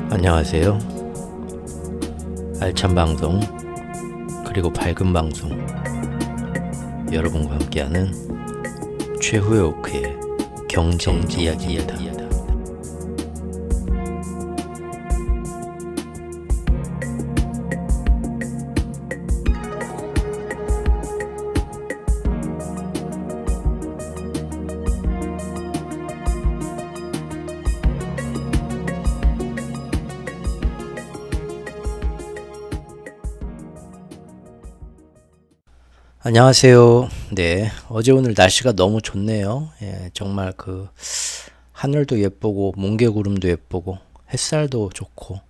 안녕하세요. 알찬 방송 그리고 밝은 방송 여러분과 함께하는 최후의 오크의 경제 이야기입니다. 안녕하세요. 네, 어제 오늘 날씨가 너무 좋네요. 예, 정말 그 하늘도 예쁘고 뭉게구름도 예쁘고 햇살도 좋고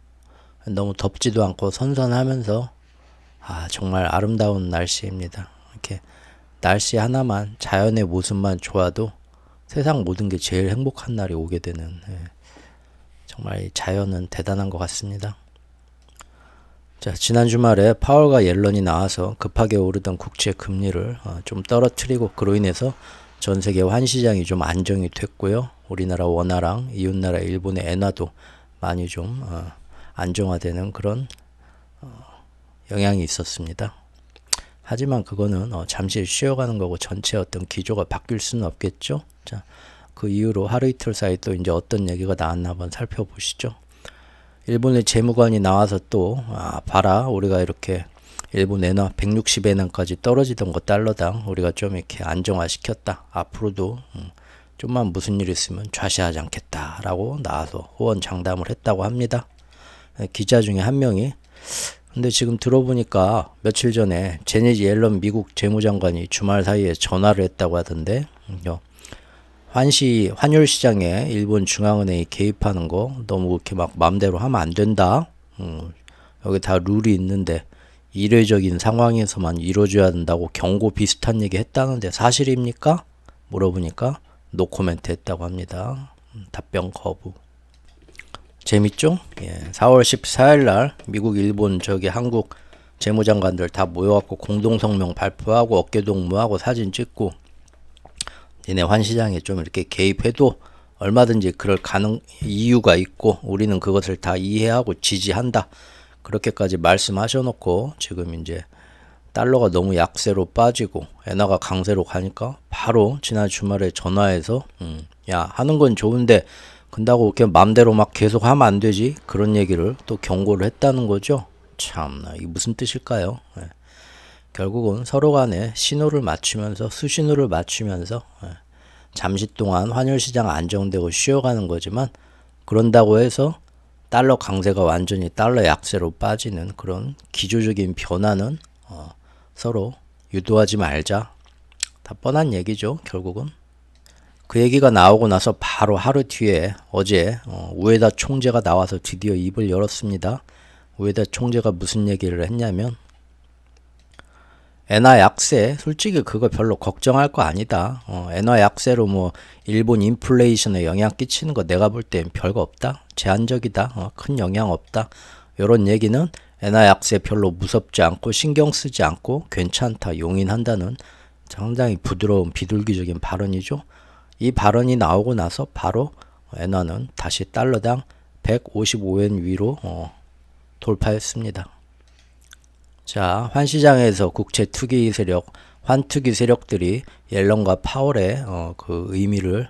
너무 덥지도 않고 선선하면서 정말 아름다운 날씨입니다. 이렇게 날씨 하나만 자연의 모습만 좋아도 세상 모든 게 제일 행복한 날이 오게 되는 정말 이 자연은 대단한 것 같습니다. 자, 지난 주말에 파월과 옐런이 나와서 급하게 오르던 국채 금리를 좀 떨어뜨리고 그로 인해서 전 세계 환시장이 좀 안정이 됐고요. 우리나라 원화랑 이웃나라 일본의 엔화도 많이 좀 안정화되는 그런 영향이 있었습니다. 하지만 그거는 잠시 쉬어가는 거고 전체 어떤 기조가 바뀔 수는 없겠죠. 자, 그 이후로 하루 이틀 사이 또 이제 어떤 얘기가 나왔나 한번 살펴보시죠. 일본의 재무관이 나와서 또 봐라, 우리가 이렇게 일본 엔화 160엔화까지 떨어지던 거 달러당 우리가 좀 이렇게 안정화시켰다. 앞으로도 좀만 무슨 일 있으면 좌시하지 않겠다라고 나와서 호언장담을 했다고 합니다. 기자 중에 한 명이 근데 지금 들어보니까 며칠 전에 제네트 옐런 미국 재무장관이 주말 사이에 전화를 했다고 하던데 환율 시장에 일본 중앙은행이 개입하는 거 너무 그렇게 막 마음대로 하면 안 된다. 여기 다 룰이 있는데 이례적인 상황에서만 이루어져야 된다고 경고 비슷한 얘기 했다는데 사실입니까? 물어보니까 노코멘트 했다고 합니다. 답변 거부. 재밌죠? 예, 4월 14일 날 미국, 일본, 한국 재무장관들 다 모여갖고 공동성명 발표하고 어깨동무하고 사진 찍고 니네 환시장에 좀 이렇게 개입해도 얼마든지 그럴 이유가 있고 우리는 그것을 다 이해하고 지지한다. 그렇게까지 말씀하셔놓고 지금 이제 달러가 너무 약세로 빠지고 엔화가 강세로 가니까 바로 지난 주말에 전화해서 야, 하는 건 좋은데 근다고 이렇게 맘대로 막 계속 하면 안 되지. 그런 얘기를 또 경고를 했다는 거죠. 참나, 이게 무슨 뜻일까요? 네. 결국은 서로 간에 신호를 맞추면서 수신호를 맞추면서 잠시 동안 환율 시장 안정되고 쉬어가는 거지만 그런다고 해서 달러 강세가 완전히 달러 약세로 빠지는 그런 기조적인 변화는 서로 유도하지 말자. 다 뻔한 얘기죠. 결국은. 그 얘기가 나오고 나서 바로 하루 뒤에 어제 우에다 총재가 나와서 드디어 입을 열었습니다. 우에다 총재가 무슨 얘기를 했냐면 엔화 약세, 솔직히 그거 별로 걱정할 거 아니다. 엔화 약세로 뭐 일본 인플레이션에 영향 끼치는 거 내가 볼 땐 별거 없다. 제한적이다. 큰 영향 없다. 요런 얘기는 엔화 약세 별로 무섭지 않고 신경 쓰지 않고 괜찮다, 용인한다는 상당히 부드러운 비둘기적인 발언이죠. 이 발언이 나오고 나서 바로 엔화는 다시 달러당 155엔 위로 돌파했습니다. 자, 환시장에서 국채 투기 세력, 환투기 세력들이 옐런과 파월의 그 의미를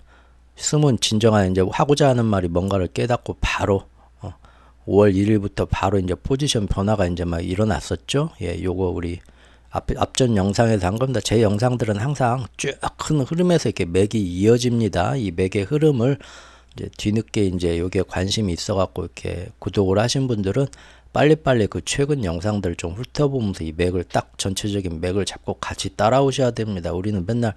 숨은 진정한 이제 하고자 하는 말이 뭔가를 깨닫고 바로 5월 1일부터 바로 이제 포지션 변화가 이제 막 일어났었죠. 예, 요거 우리 앞전 영상에서 한 겁니다. 제 영상들은 항상 쭉 큰 흐름에서 이렇게 맥이 이어집니다. 이 맥의 흐름을 이제 뒤늦게 이제 여기에 관심이 있어갖고 이렇게 구독을 하신 분들은 빨리빨리 그 최근 영상들 좀 훑어보면서 이 맥을 딱 전체적인 맥을 잡고 같이 따라오셔야 됩니다. 우리는 맨날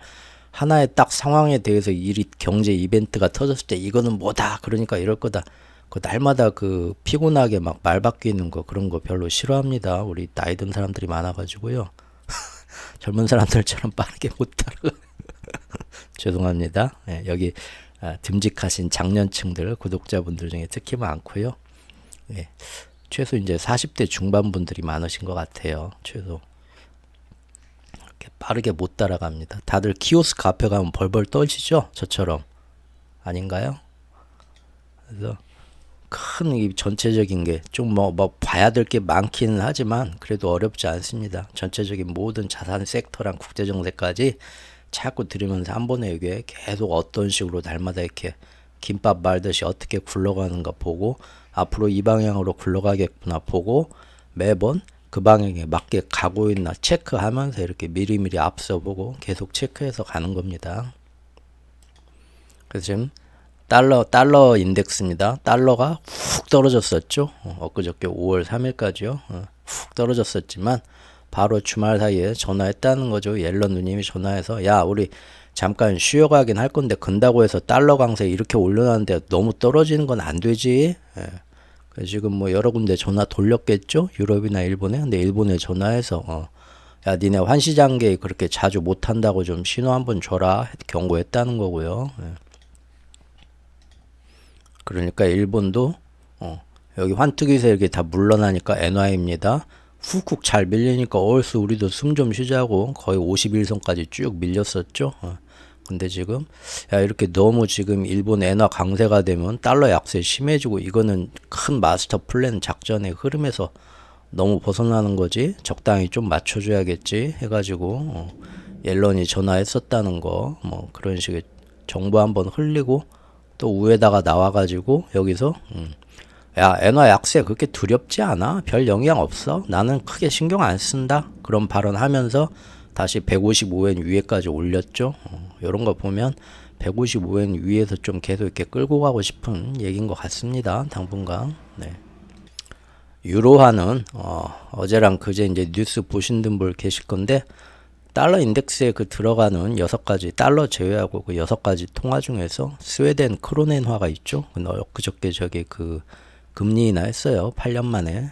하나의 딱 상황에 대해서 경제 이벤트가 터졌을 때 이거는 뭐다 그러니까 이럴 거다. 그 날마다 그 피곤하게 막 말 바뀌는 거 그런 거 별로 싫어합니다. 우리 나이 든 사람들이 많아가지고요. 젊은 사람들처럼 빠르게 못 따라. 죄송합니다. 네, 여기 듬직하신 장년층들 구독자분들 중에 특히 많고요. 네, 최소 이제 40대 중반분들이 많으신 것 같아요. 최소 이렇게 빠르게 못 따라갑니다. 다들 키오스크 앞에 가면 벌벌 떨시죠? 저처럼 아닌가요? 그래서 큰 이 전체적인 게 좀 뭐 봐야 될 게 많기는 하지만 그래도 어렵지 않습니다. 전체적인 모든 자산 섹터랑 국제 정세까지 자꾸 들으면서 한 번에 이게 계속 어떤 식으로 날마다 이렇게 김밥 말듯이 어떻게 굴러가는가 보고 앞으로 이 방향으로 굴러가겠구나 보고 매번 그 방향에 맞게 가고 있나 체크하면서 이렇게 미리미리 앞서 보고 계속 체크해서 가는 겁니다. 그래서 지금 달러 인덱스입니다. 달러가 훅 떨어졌었죠. 엊그저께 5월 3일까지요. 훅 떨어졌었지만 바로 주말 사이에 전화했다는 거죠. 옐런 누님이 전화해서 야 우리 잠깐 쉬어가긴 할 건데 근다고 해서 달러 강세 이렇게 올려놨는데 너무 떨어지는 건 안 되지. 예. 그래서 지금 뭐 여러 군데 전화 돌렸겠죠. 유럽이나 일본에. 근데 일본에 전화해서 야 니네 환시장계 그렇게 자주 못한다고 좀 신호 한번 줘라 경고했다는 거고요. 예. 그러니까 일본도 여기 환투기세 이렇게 다 물러나니까 엔화입니다. 훅훅 잘 밀리니까 얼쑤 우리도 숨 좀 쉬자고 거의 51선까지 쭉 밀렸었죠. 근데 지금 야 이렇게 너무 지금 일본 엔화 강세가 되면 달러 약세 심해지고 이거는 큰 마스터 플랜 작전의 흐름에서 너무 벗어나는 거지. 적당히 좀 맞춰줘야겠지 해가지고 옐런이 전화했었다는 거 뭐 그런 식의 정보 한번 흘리고 또 위에다가 나와가지고 여기서 야 엔화 약세 그렇게 두렵지 않아? 별 영향 없어? 나는 크게 신경 안 쓴다? 그런 발언하면서 다시 155엔 위에까지 올렸죠. 이런 거 보면 155엔 위에서 좀 계속 이렇게 끌고 가고 싶은 얘기인 것 같습니다. 당분간. 네. 유로화는 어제랑 그제 이제 뉴스 보신 분들 계실 건데 달러 인덱스에 그 들어가는 6가지 달러 제외하고 그 6가지 통화 중에서 스웨덴 크로넨화가 있죠. 그저께 저기 그 금리 인하 했어요. 8년 만에.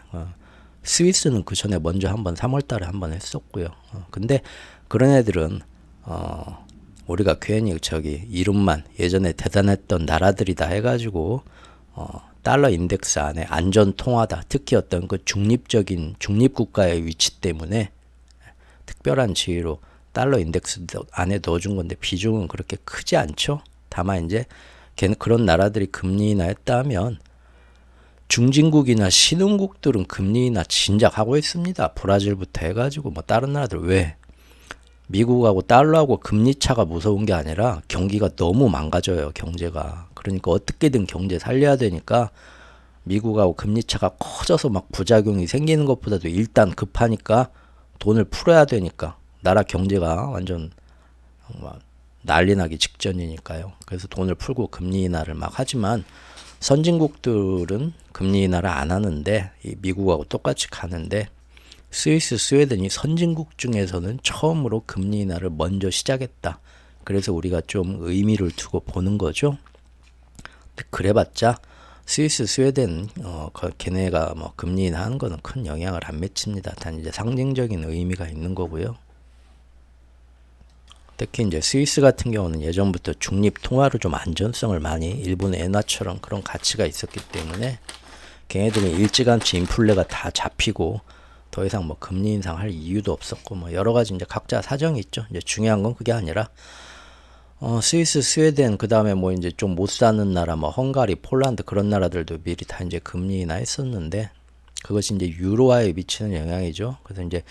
스위스는 그 전에 먼저 한번 3월 달에 한번 했었고요. 근데 그런 애들은 우리가 괜히 저기 이름만 예전에 대단했던 나라들이다 해가지고 달러 인덱스 안에 안전 통화다. 특히 어떤 그 중립 국가의 위치 때문에 특별한 지위로 달러 인덱스 안에 넣어준 건데 비중은 그렇게 크지 않죠. 다만 이제 그런 나라들이 금리 인하 했다 하면 중진국이나 신흥국들은 금리 인하 진작 하고 있습니다. 브라질부터 해가지고 뭐 다른 나라들 왜 미국하고 달러하고 금리 차가 무서운 게 아니라 경기가 너무 망가져요. 경제가. 그러니까 어떻게든 경제 살려야 되니까 미국하고 금리 차가 커져서 막 부작용이 생기는 것보다도 일단 급하니까 돈을 풀어야 되니까 나라 경제가 완전 난리 나기 직전이니까요. 그래서 돈을 풀고 금리 인하를 막 하지만 선진국들은 금리 인하를 안 하는데 미국하고 똑같이 가는데 스위스, 스웨덴이 선진국 중에서는 처음으로 금리 인하를 먼저 시작했다. 그래서 우리가 좀 의미를 두고 보는 거죠. 그래봤자 스위스, 스웨덴 걔네가 뭐 금리 인하하는 거는 큰 영향을 안 미칩니다. 단 이제 상징적인 의미가 있는 거고요. 특히 이제 스위스 같은 경우는 예전부터 중립 통화로 좀 안전성을 많이 일본의 엔화처럼 그런 가치가 있었기 때문에 걔네들은 일찌감치 인플레가 다 잡히고 더 이상 뭐 금리 인상할 이유도 없었고 뭐 여러 가지 이제 각자 사정이 있죠. 이제 중요한 건 그게 아니라 스위스, 스웨덴 그다음에 뭐 이제 좀 못 사는 나라 뭐 헝가리, 폴란드 그런 나라들도 미리 다 이제 금리 인하 했었는데 그것이 이제 유로화에 미치는 영향이죠. 그래서 이제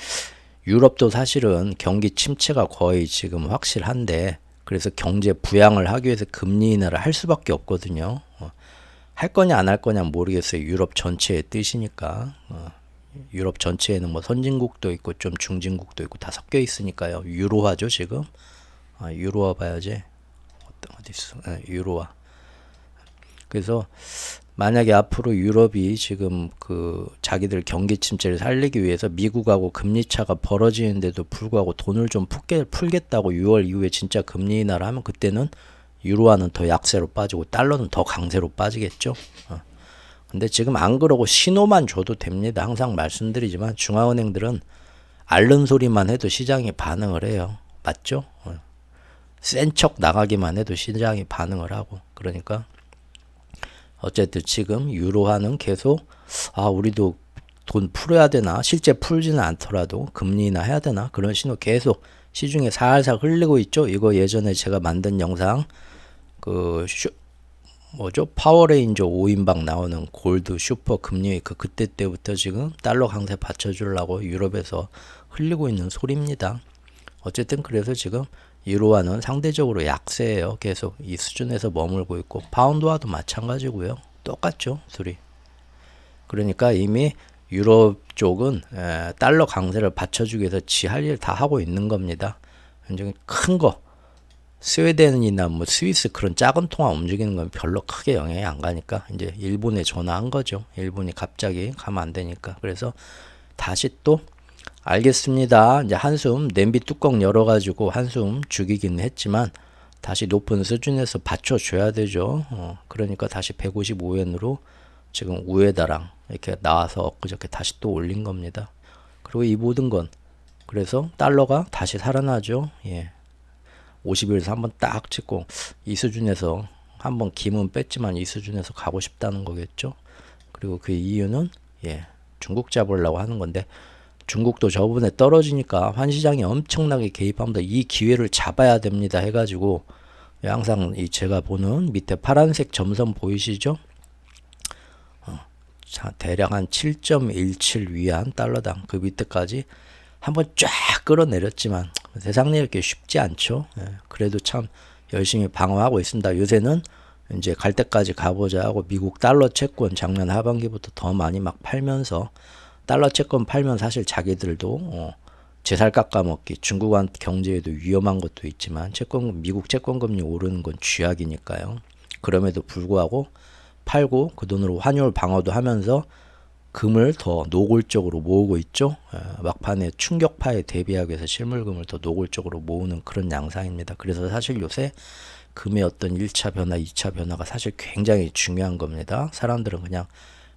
유럽도 사실은 경기 침체가 거의 지금 확실한데 그래서 경제 부양을 하기 위해서 금리 인하를 할 수밖에 없거든요. 할 거냐 안 할 거냐 모르겠어요. 유럽 전체의 뜻이니까. 유럽 전체에는 뭐 선진국도 있고 좀 중진국도 있고 다 섞여 있으니까요. 유로화죠 지금. 유로화 봐야지. 어디 있어? 유로화. 그래서 만약에 앞으로 유럽이 지금 그 자기들 경기 침체를 살리기 위해서 미국하고 금리 차가 벌어지는데도 불구하고 돈을 좀 풀겠다고 6월 이후에 진짜 금리 인하를 하면 그때는 유로화는 더 약세로 빠지고 달러는 더 강세로 빠지겠죠. 근데 지금 안 그러고 신호만 줘도 됩니다. 항상 말씀드리지만 중앙은행들은 앓는 소리만 해도 시장이 반응을 해요. 맞죠? 센 척 나가기만 해도 시장이 반응을 하고 그러니까 어쨌든 지금 유로화는 계속 우리도 돈 풀어야 되나 실제 풀지는 않더라도 금리 인하 해야 되나 그런 신호 계속 시중에 살살 흘리고 있죠. 이거 예전에 제가 만든 영상 그 뭐죠? 파워레인저 5인방 나오는 골드 슈퍼 금리 그때 때부터 지금 달러 강세 받쳐주려고 유럽에서 흘리고 있는 소리입니다. 어쨌든 그래서 지금 유로화는 상대적으로 약세예요. 계속 이 수준에서 머물고 있고 파운드화도 마찬가지고요. 똑같죠, 둘이. 그러니까 이미 유럽 쪽은 달러 강세를 받쳐주기 위해서 지 할 일 다 하고 있는 겁니다. 굉장히 큰 거, 스웨덴이나 뭐 스위스 그런 작은 통화 움직이는 건 별로 크게 영향이 안 가니까 이제 일본에 전화한 거죠. 일본이 갑자기 가면 안 되니까. 그래서 다시 또 알겠습니다. 이제 한숨 냄비 뚜껑 열어가지고 한숨 죽이긴 했지만 다시 높은 수준에서 받쳐줘야 되죠. 그러니까 다시 155엔으로 지금 우에다랑 이렇게 나와서 엊그저께 다시 또 올린 겁니다. 그리고 이 모든 건 그래서 달러가 다시 살아나죠. 예. 50일에서 한번 딱 찍고 이 수준에서 한번 김은 뺐지만 이 수준에서 가고 싶다는 거겠죠. 그리고 그 이유는 중국 잡으려고 하는 건데 중국도 저번에 떨어지니까 환시장이 엄청나게 개입하면서 이 기회를 잡아야 됩니다 해가지고 항상 이 제가 보는 밑에 파란색 점선 보이시죠? 자, 대략 한 7.17 위안 달러당 그 밑에까지 한번 쫙 끌어내렸지만 세상 일 이렇게 쉽지 않죠. 그래도 참 열심히 방어하고 있습니다. 요새는 이제 갈 때까지 가보자 하고 미국 달러 채권 작년 하반기부터 더 많이 막 팔면서 달러 채권 팔면 사실 자기들도 제살 깎아먹기 중국한 경제에도 위험한 것도 있지만 미국 채권 금리 오르는 건 쥐약이니까요. 그럼에도 불구하고 팔고 그 돈으로 환율 방어도 하면서 금을 더 노골적으로 모으고 있죠. 막판에 충격파에 대비하기 위해서 실물금을 더 노골적으로 모으는 그런 양상입니다. 그래서 사실 요새 금의 어떤 1차 변화, 2차 변화가 사실 굉장히 중요한 겁니다. 사람들은 그냥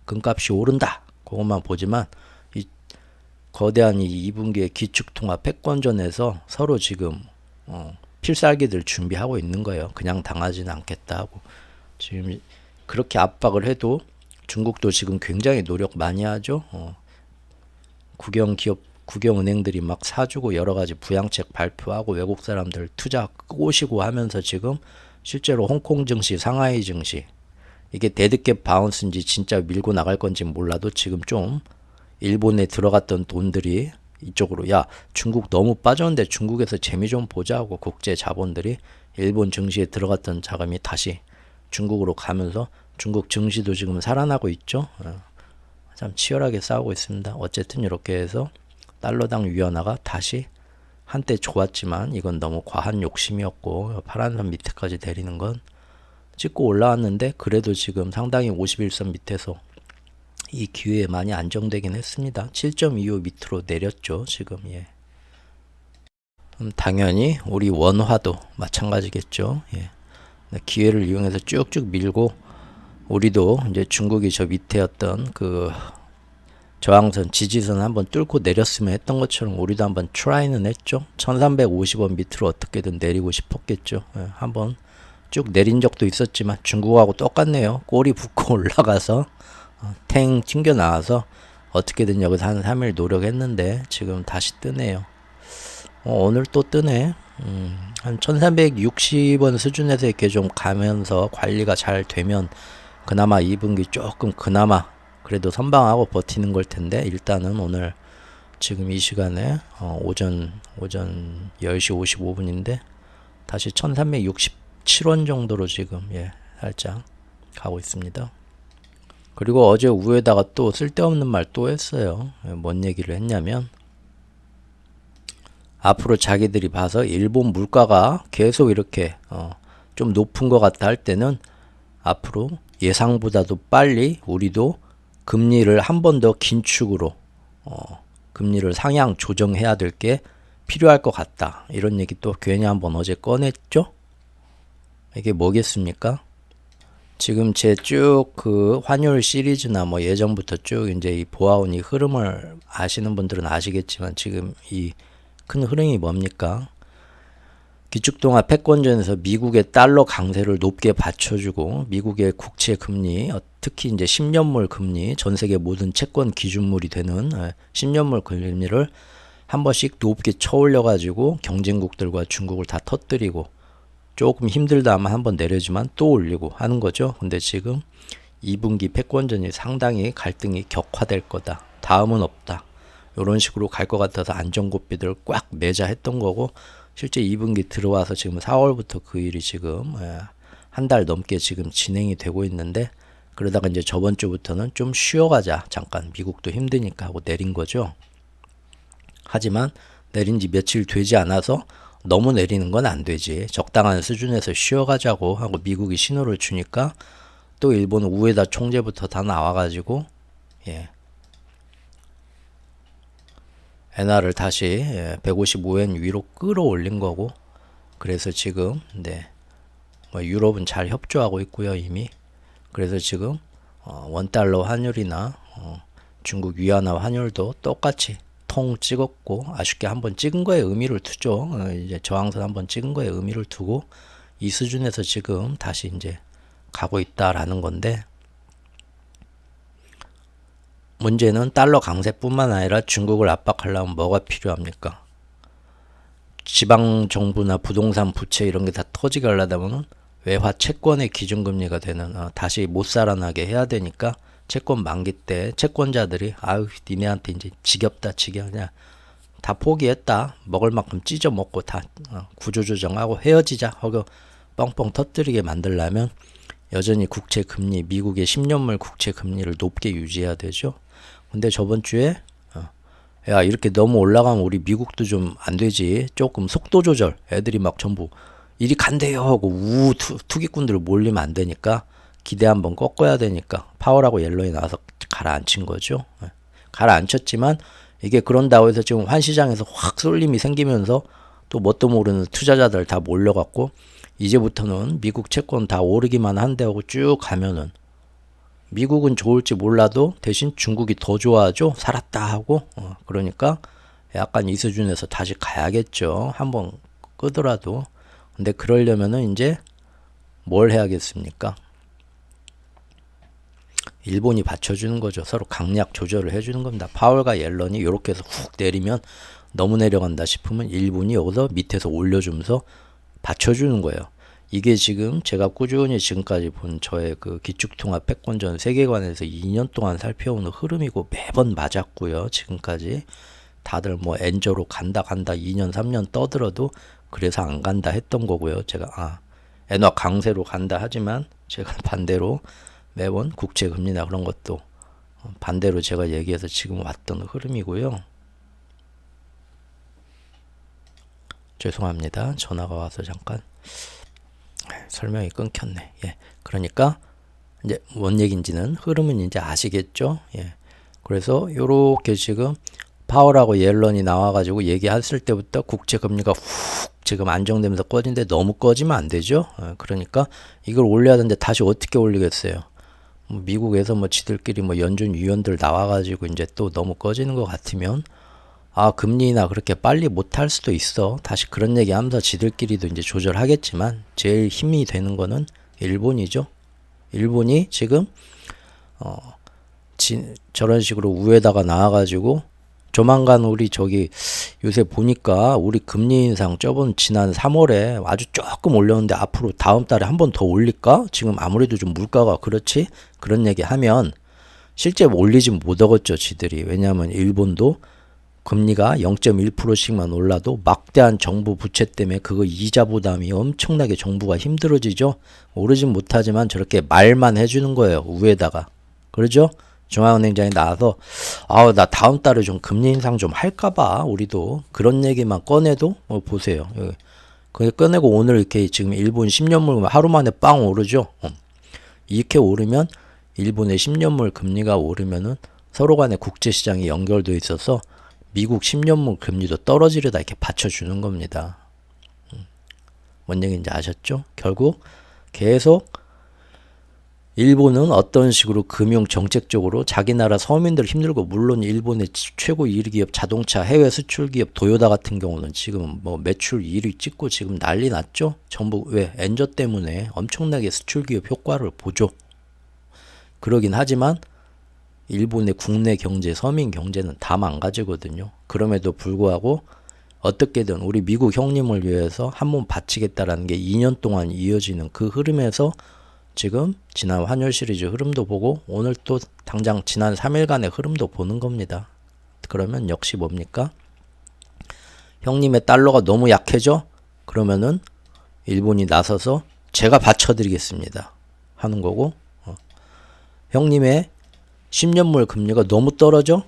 금값이 오른다 그것만 보지만 이 거대한 이 2분기의 기축통화 패권전에서 서로 지금 필살기들 준비하고 있는 거예요. 그냥 당하지는 않겠다 하고 지금 그렇게 압박을 해도 중국도 지금 굉장히 노력 많이 하죠. 국영은행들이 막 사주고 여러 가지 부양책 발표하고 외국 사람들 투자 꼬시고 하면서 지금 실제로 홍콩 증시, 상하이 증시 이게 데드캣 바운스인지 진짜 밀고 나갈 건지 몰라도 지금 좀 일본에 들어갔던 돈들이 이쪽으로 야 중국 너무 빠졌는데 중국에서 재미 좀 보자 하고 국제 자본들이 일본 증시에 들어갔던 자금이 다시 중국으로 가면서 중국 증시도 지금 살아나고 있죠. 참 치열하게 싸우고 있습니다. 어쨌든 이렇게 해서 달러당 위안화가 다시 한때 좋았지만 이건 너무 과한 욕심이었고 파란선 밑에까지 내리는 건 찍고 올라왔는데 그래도 지금 상당히 51선 밑에서 이 기회에 많이 안정되긴 했습니다. 7.25 밑으로 내렸죠. 지금 당연히 우리 원화도 마찬가지겠죠. 기회를 이용해서 쭉쭉 밀고 우리도 이제 중국이 저 밑에였던 그 저항선 지지선 한번 뚫고 내렸으면 했던 것처럼 우리도 한번 트라이는 했죠. 1350원 밑으로 어떻게든 내리고 싶었겠죠. 한번 쭉 내린 적도 있었지만 중국하고 똑같네요. 꼬리 붓고 올라가서 탱 튕겨 나와서 어떻게든 여기서 한 3일 노력했는데 지금 다시 뜨네요. 오늘 또 뜨네. 한 1360원 수준에서 이렇게 좀 가면서 관리가 잘 되면 그나마 2분기 조금 그나마 그래도 선방하고 버티는 걸 텐데 일단은 오늘 지금 이 시간에 오전 10시 55분인데 다시 1367원 정도로 지금 살짝 가고 있습니다. 그리고 어제 우에다가 또 쓸데없는 말 또 했어요. 뭔 얘기를 했냐면 앞으로 자기들이 봐서 일본 물가가 계속 이렇게 좀 높은 것 같다 할 때는 앞으로 예상보다도 빨리 우리도 금리를 한 번 더 긴축으로 금리를 상향 조정해야 될 게 필요할 것 같다. 이런 얘기 또 괜히 한번 어제 꺼냈죠? 이게 뭐겠습니까? 지금 제 쭉 그 환율 시리즈나 뭐 예전부터 쭉 이제 이 보아온 이 흐름을 아시는 분들은 아시겠지만 지금 이 큰 흐름이 뭡니까? 기축통화 패권전에서 미국의 달러 강세를 높게 받쳐주고 미국의 국채 금리, 특히 이제 10년물 금리, 전 세계 모든 채권 기준물이 되는 10년물 금리를 한 번씩 높게 쳐올려 가지고 경쟁국들과 중국을 다 터뜨리고 조금 힘들다 하면 한번 내려주면 또 올리고 하는 거죠. 근데 지금 2분기 패권전이 상당히 갈등이 격화될 거다. 다음은 없다. 이런 식으로 갈 것 같아서 안전고삐들을 꽉 매자 했던 거고, 실제 2분기 들어와서 지금 4월부터 그 일이 지금 한 달 넘게 지금 진행이 되고 있는데, 그러다가 이제 저번 주부터는 좀 쉬어가자, 잠깐 미국도 힘드니까 하고 내린 거죠. 하지만 내린 지 며칠 되지 않아서 너무 내리는 건 안 되지. 적당한 수준에서 쉬어가자고 하고 미국이 신호를 주니까 또 일본 우에다 총재부터 다 나와가지고 엔화를 다시 155엔 위로 끌어올린 거고, 그래서 지금 뭐 유럽은 잘 협조하고 있고요 이미. 그래서 지금 원달러 환율이나 중국 위안화 환율도 똑같이 통 찍었고, 아쉽게 한번 찍은 거에 의미를 두죠. 이제 저항선 한번 찍은 거에 의미를 두고 이 수준에서 지금 다시 이제 가고 있다라는 건데, 문제는 달러 강세뿐만 아니라 중국을 압박하려면 뭐가 필요합니까? 지방 정부나 부동산 부채 이런 게 다 터지게 하려면 외화 채권의 기준금리가 되는 다시 못 살아나게 해야 되니까, 채권 만기 때 채권자들이 아유 니네한테 이제 지겹다 그냥 다 포기했다, 먹을 만큼 찢어 먹고 다 구조조정하고 헤어지자 하고 뻥뻥 터뜨리게 만들려면 여전히 국채 금리, 미국의 10년물 국채 금리를 높게 유지해야 되죠. 근데 저번 주에 야 이렇게 너무 올라가면 우리 미국도 좀 안 되지, 조금 속도 조절, 애들이 막 전부 이리 간대요 하고 투기꾼들 몰리면 안 되니까 기대 한번 꺾어야 되니까 파월하고 옐런이 나와서 가라앉힌 거죠. 가라앉혔지만 이게 그런다고 해서 지금 환시장에서 확 쏠림이 생기면서 또 뭣도 모르는 투자자들 다 몰려갖고 이제부터는 미국 채권 다 오르기만 한데 하고 쭉 가면은 미국은 좋을지 몰라도 대신 중국이 더 좋아하죠. 살았다 하고. 그러니까 약간 이 수준에서 다시 가야겠죠. 한번 끄더라도. 근데 그러려면은 이제 뭘 해야겠습니까? 일본이 받쳐주는 거죠. 서로 강약 조절을 해주는 겁니다. 파월과 옐런이 이렇게 해서 훅 내리면 너무 내려간다 싶으면 일본이 여기서 밑에서 올려주면서 받쳐주는 거예요. 이게 지금 제가 꾸준히 지금까지 본 저의 그 기축통합 패권전 세계관에서 2년 동안 살펴오는 흐름이고, 매번 맞았고요. 지금까지 다들 뭐 엔저로 간다 2년 3년 떠들어도 그래서 안 간다 했던 거고요. 제가 엔화 강세로 간다 하지만 제가 반대로 매번 국채 금리나 그런 것도 반대로 제가 얘기해서 지금 왔던 흐름이고요. 죄송합니다. 전화가 와서 잠깐 설명이 끊겼네. 그러니까 이제 뭔 얘기인지는 흐름은 이제 아시겠죠? 그래서 요렇게 지금 파월하고 옐런이 나와가지고 얘기했을 때부터 국채 금리가 훅 지금 안정되면서 꺼진데 너무 꺼지면 안 되죠. 그러니까 이걸 올려야 되는데 다시 어떻게 올리겠어요? 미국에서 뭐 지들끼리 뭐 연준 위원들 나와가지고 이제 또 너무 꺼지는 것 같으면 금리나 그렇게 빨리 못할 수도 있어. 다시 그런 얘기 하면서 지들끼리도 이제 조절하겠지만 제일 힘이 되는 거는 일본이죠. 일본이 지금 저런 식으로 우에다가 나와가지고 조만간 우리 저기 요새 보니까 우리 금리 인상 저번 지난 3월에 아주 조금 올렸는데 앞으로 다음 달에 한 번 더 올릴까? 지금 아무래도 좀 물가가 그렇지? 그런 얘기 하면 실제 올리지 못하겠죠 지들이. 왜냐하면 일본도 금리가 0.1%씩만 올라도 막대한 정부 부채 때문에 그거 이자 부담이 엄청나게 정부가 힘들어지죠. 오르진 못하지만 저렇게 말만 해주는 거예요. 우에다가. 그러죠? 중앙은행장이 나와서 나 다음 달에 좀 금리 인상 좀 할까봐 우리도 그런 얘기만 꺼내도 보세요. 그게 꺼내고 오늘 이렇게 지금 일본 10년물 하루 만에 빵 오르죠. 이렇게 오르면 일본의 10년물 금리가 오르면은 서로 간에 국제시장이 연결되어 있어서 미국 10년물 금리도 떨어지려다 이렇게 받쳐주는 겁니다. 뭔 얘기인지 아셨죠? 결국 계속 일본은 어떤 식으로 금융 정책적으로 자기 나라 서민들 힘들고, 물론 일본의 최고 1위 기업 자동차 해외 수출 기업 도요타 같은 경우는 지금 뭐 매출 1위 찍고 지금 난리 났죠. 전부 왜 엔저 때문에 엄청나게 수출 기업 효과를 보죠. 그러긴 하지만 일본의 국내 경제, 서민 경제는 다 망가지거든요. 그럼에도 불구하고 어떻게든 우리 미국 형님을 위해서 한 몸 바치겠다라는 게 2년 동안 이어지는 그 흐름에서 지금 지난 환율 시리즈 흐름도 보고 오늘 또 당장 지난 3일간의 흐름도 보는 겁니다. 그러면 역시 뭡니까? 형님의 달러가 너무 약해져? 그러면은 일본이 나서서 제가 받쳐드리겠습니다 하는 거고, 형님의 10년물 금리가 너무 떨어져?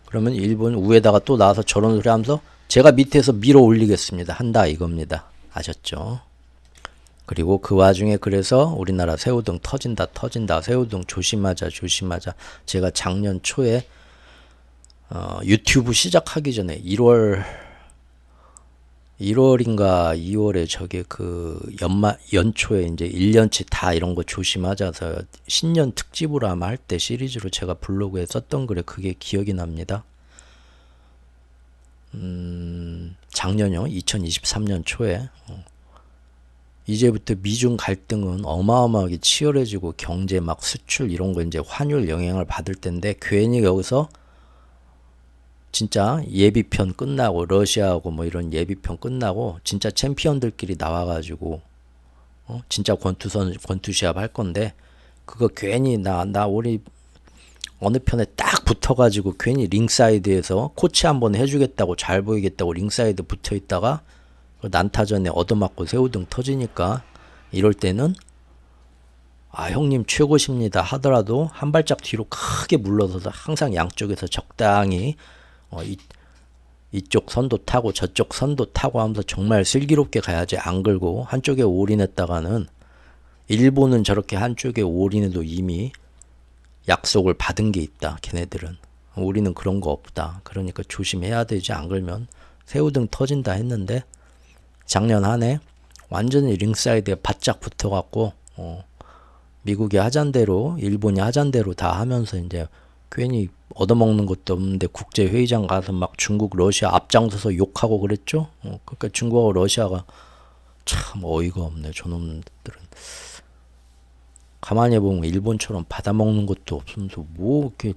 그러면 일본 위에다가 또 나와서 저런 소리 하면서 제가 밑에서 밀어 올리겠습니다 한다 이겁니다. 아셨죠? 그리고 그 와중에 그래서 우리나라 새우등 터진다 새우등 조심하자. 제가 작년 초에 유튜브 시작하기 전에 1월인가 2월에 저게 그 연초에 이제 1년치 다 이런 거 조심하자서 신년 특집으로 아마 할 때 시리즈로 제가 블로그에 썼던 글에 그게 기억이 납니다. 작년요 2023년 초에 이제부터 미중 갈등은 어마어마하게 치열해지고 경제 막 수출 이런 거 이제 환율 영향을 받을 텐데 괜히 여기서 진짜 예비편 끝나고 러시아하고 뭐 이런 예비편 끝나고 진짜 챔피언들끼리 나와가지고 진짜 권투 시합 할 건데 그거 괜히 나 우리 어느 편에 딱 붙어가지고 괜히 링사이드에서 코치 한번 해주겠다고 잘 보이겠다고 링사이드 붙어 있다가 난타전에 얻어맞고 새우등 터지니까 이럴 때는 형님 최고십니다 하더라도 한 발짝 뒤로 크게 물러서서 항상 양쪽에서 적당히 이쪽 선도 타고 저쪽 선도 타고 하면서 정말 슬기롭게 가야지 안 긁고 한쪽에 올인했다가는 일본은 저렇게 한쪽에 올인해도 이미 약속을 받은 게 있다. 걔네들은. 우리는 그런 거 없다. 그러니까 조심해야 되지 안 그러면 새우등 터진다 했는데 작년 한 해 완전히 링사이드에 바짝 붙어갖고 미국이 하잔 대로 일본이 하잔 대로 다 하면서 이제 괜히 얻어먹는 것도 없는데 국제회의장 가서 막 중국 러시아 앞장서서 욕하고 그랬죠. 그러니까 중국하고 러시아가 참 어이가 없네. 저놈들은 가만히 보면 일본처럼 받아먹는 것도 없으면서 뭐 이렇게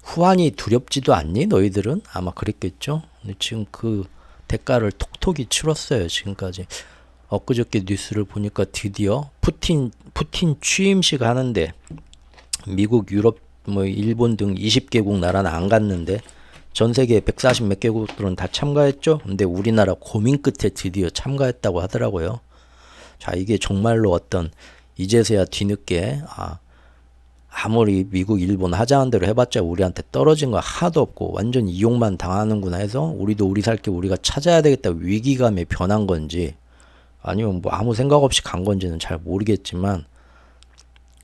후환이 두렵지도 않니 너희들은? 아마 그랬겠죠. 근데 지금 그 대가를 톡톡히 치렀어요. 지금까지. 엊그저께 뉴스를 보니까 드디어 푸틴 취임식 하는데 미국, 유럽, 뭐 일본 등 20개국 나라는 안 갔는데 전 세계 140 몇 개국들은 다 참가했죠. 근데 우리나라 고민 끝에 드디어 참가했다고 하더라고요. 자, 이게 정말로 어떤 이제서야 뒤늦게 아무리 미국, 일본 하자한 대로 해봤자 우리한테 떨어진 거 하나도 없고 완전 이용만 당하는구나 해서 우리도 우리 살 길 우리가 찾아야 되겠다 위기감에 변한 건지 아니면 뭐 아무 생각 없이 간 건지는 잘 모르겠지만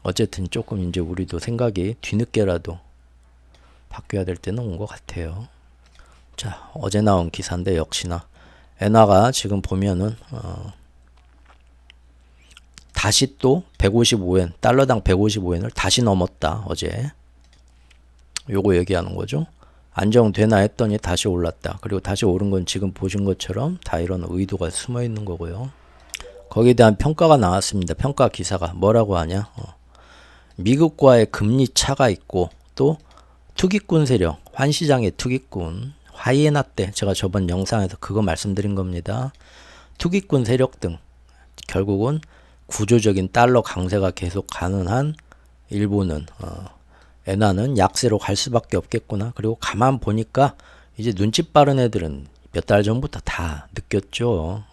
어쨌든 조금 이제 우리도 생각이 뒤늦게라도 바뀌어야 될 때는 온 것 같아요. 자, 어제 나온 기사인데 역시나 엔화가 지금 보면은 다시 또 155엔, 달러당 155엔을 다시 넘었다. 어제. 요거 얘기하는 거죠. 안정되나 했더니 다시 올랐다. 그리고 다시 오른 건 지금 보신 것처럼 다 이런 의도가 숨어 있는 거고요. 거기에 대한 평가가 나왔습니다. 평가 기사가 뭐라고 하냐. 미국과의 금리 차가 있고 또 투기꾼 세력, 환시장의 투기꾼, 하이에나 때 제가 저번 영상에서 그거 말씀드린 겁니다. 투기꾼 세력 등 결국은 구조적인 달러 강세가 계속 가능한 일본은 엔화는 약세로 갈 수밖에 없겠구나. 그리고 가만 보니까 이제 눈치 빠른 애들은 몇 달 전부터 다 느꼈죠.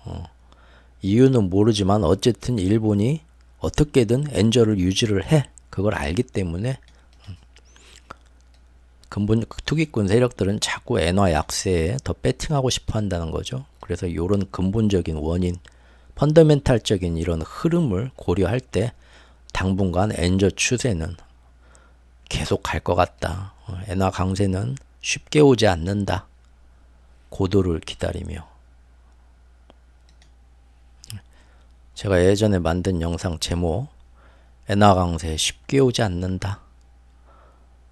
이유는 모르지만 어쨌든 일본이 어떻게든 엔저를 유지를 해. 그걸 알기 때문에 근본 투기꾼 세력들은 자꾸 엔화 약세에 더 배팅하고 싶어 한다는 거죠. 그래서 이런 근본적인 원인 펀더멘탈적인 이런 흐름을 고려할 때 당분간 엔저 추세는 계속 갈 것 같다. 엔화 강세는 쉽게 오지 않는다. 고도를 기다리며. 제가 예전에 만든 영상 제목 엔화 강세 쉽게 오지 않는다.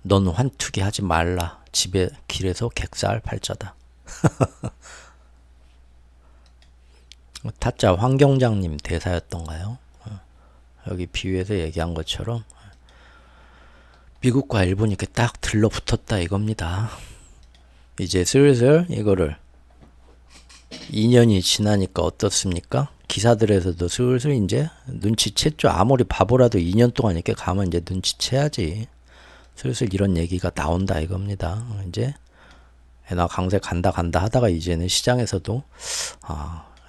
넌 환투기 하지 말라. 집에 길에서 객사할 팔자다. 타짜 황경장님 대사였던가요? 여기 비유해서 얘기한 것처럼 미국과 일본이 이렇게 딱 들러붙었다 이겁니다. 이제 슬슬 이거를 2년이 지나니까 어떻습니까? 기사들에서도 슬슬 이제 눈치챘죠. 아무리 바보라도 2년 동안 이렇게 가면 이제 눈치채야지. 슬슬 이런 얘기가 나온다 이겁니다. 이제 엔화 강세 간다 하다가 이제는 시장에서도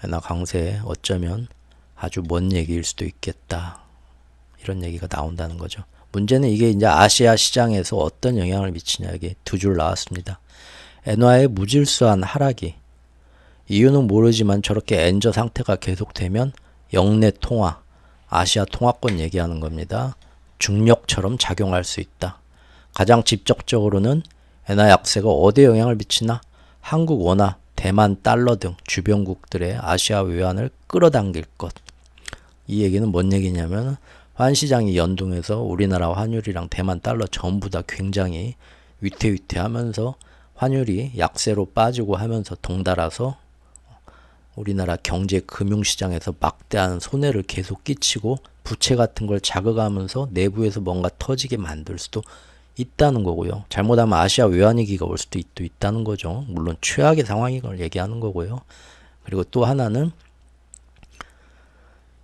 엔화 강세 어쩌면 아주 먼 얘기일 수도 있겠다. 이런 얘기가 나온다는 거죠. 문제는 이게 이제 아시아 시장에서 어떤 영향을 미치냐, 이게 두 줄 나왔습니다. 엔화의 무질서한 하락이, 이유는 모르지만 저렇게 엔저 상태가 계속되면 영내 통화, 아시아 통화권 얘기하는 겁니다. 중력처럼 작용할 수 있다. 가장 직접적으로는 엔화 약세가 어디에 영향을 미치나? 한국 원화, 대만 달러 등 주변국들의 아시아 외환을 끌어당길 것. 이 얘기는 뭔 얘기냐면 환시장이 연동해서 우리나라 환율이랑 대만 달러 전부 다 굉장히 위태위태하면서 환율이 약세로 빠지고 하면서 덩달아서 우리나라 경제 금융시장에서 막대한 손해를 계속 끼치고 부채 같은 걸 자극하면서 내부에서 뭔가 터지게 만들 수도 있다는 거고요. 잘못하면 아시아 외환위기가 올 수도 있다는 거죠. 물론 최악의 상황인 걸 얘기하는 거고요. 그리고 또 하나는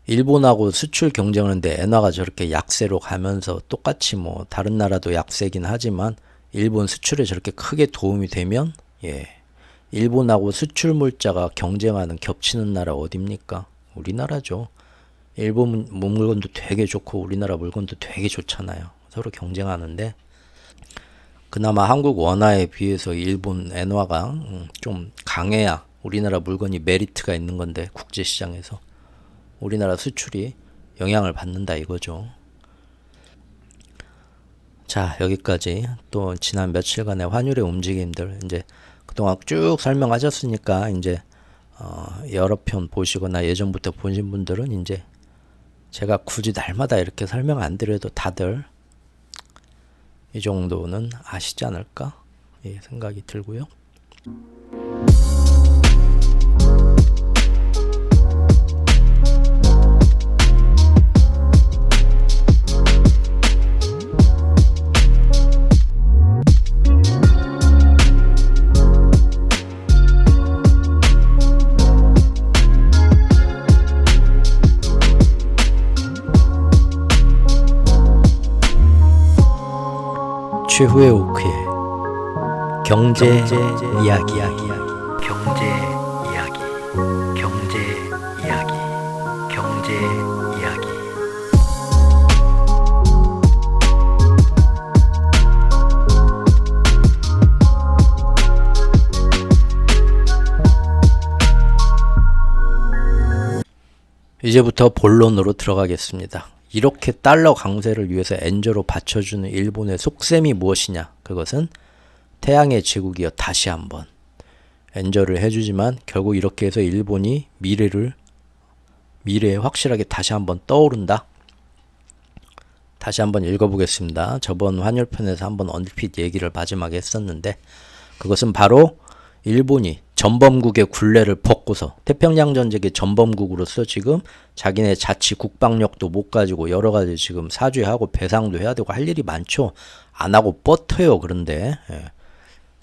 일본하고 수출 경쟁을 하는데 엔화가 저렇게 약세로 가면서 똑같이 뭐 다른 나라도 약세긴 하지만 일본 수출에 저렇게 크게 도움이 되면 일본하고 수출 물자가 경쟁하는 겹치는 나라 어딥니까? 우리나라죠. 일본 물건도 되게 좋고 우리나라 물건도 되게 좋잖아요. 서로 경쟁하는데 그나마 한국 원화에 비해서 일본 엔화가 좀 강해야 우리나라 물건이 메리트가 있는 건데 국제시장에서 우리나라 수출이 영향을 받는다 이거죠. 자, 여기까지 또 지난 며칠간의 환율의 움직임들 이제 그동안 쭉 설명하셨으니까 이제 여러 편 보시거나 예전부터 보신 분들은 이제 제가 굳이 날마다 이렇게 설명 안 드려도 다들 이 정도는 아시지 않을까 생각이 들고요. 최후의 오크의 경제 이야기. 경제 이야기. 이제부터 본론으로 들어가겠습니다. 이렇게 달러 강세를 위해서 엔저로 받쳐주는 일본의 속셈이 무엇이냐? 그것은 태양의 제국이여 다시 한번 엔저를 해주지만 결국 이렇게 해서 일본이 미래에 확실하게 다시 한번 떠오른다. 다시 한번 읽어보겠습니다. 저번 환율편에서 한번 언뜻 얘기를 마지막에 했었는데 그것은 바로 일본이 전범국의 굴레를 벗고서 태평양 전쟁의 전범국으로서 지금 자기네 자치 국방력도 못 가지고 여러 가지 지금 사죄하고 배상도 해야 되고 할 일이 많죠. 안 하고 버텨요. 그런데